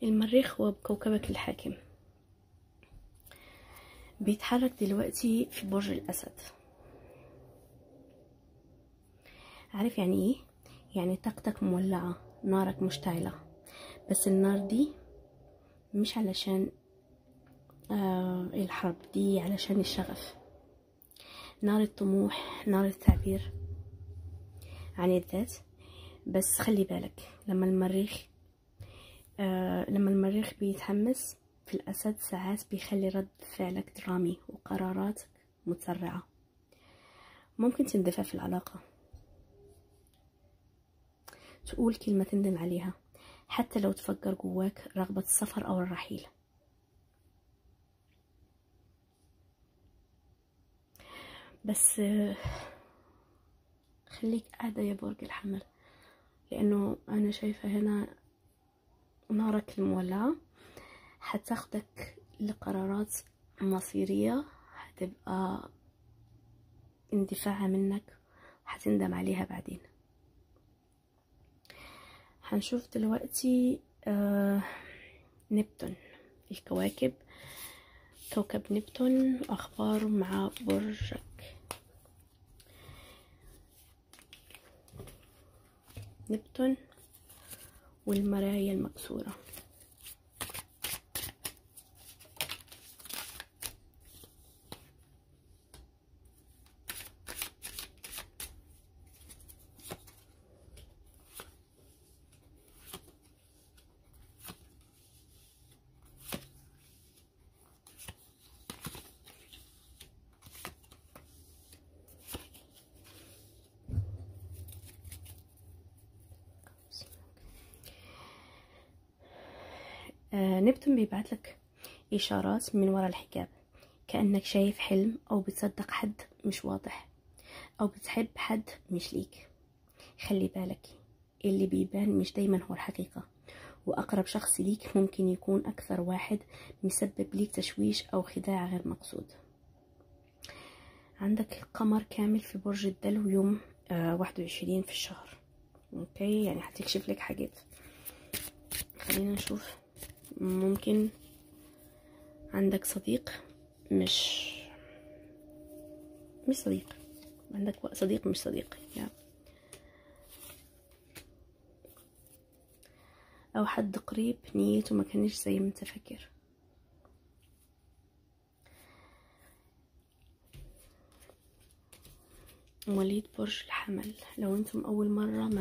المريخ هو كوكبك الحاكم، بيتحرك دلوقتي في برج الأسد. عارف يعني ايه؟ يعني طاقتك مولعة، نارك مشتعلة، بس النار دي مش علشان الحرب، دي علشان الشغف، نار الطموح، نار التعبير عن الذات. بس خلي بالك لما المريخ بيتحمس في الأسد ساعات بيخلي رد فعلك درامي وقراراتك متسرعة، ممكن تندفع في العلاقة، تقول كلمة تندم عليها حتى لو تفكر جواك رغبة السفر أو الرحيل. بس خليك قاعدة يا برج الحمل، لأنه أنا شايفة هنا نارك المولعة هتاخدك لقرارات مصيرية هتبقى اندفاعها منك هتندم عليها بعدين. هنشوف دلوقتي نبتون، الكواكب، كوكب نبتون أخباره مع برجك. نبتون والمرايا المكسورة. نبتون بيبعتلك إشارات من وراء الحجاب، كأنك شايف حلم أو بتصدق حد مش واضح أو بتحب حد مش ليك. خلي بالك اللي بيبان مش دايما هو الحقيقة، وأقرب شخص ليك ممكن يكون أكثر واحد مسبب ليك تشويش أو خداع غير مقصود. عندك قمر كامل في برج الدلو يوم 21 في الشهر، اوكي، يعني هتكشف لك حاجات. خلينا نشوف، ممكن عندك صديق مش صديق، عندك صديق مش صديق يعني. او حد قريب نيته ما كانش زي ما انت فاكر. مواليد برج الحمل، لو انتم اول مرة مع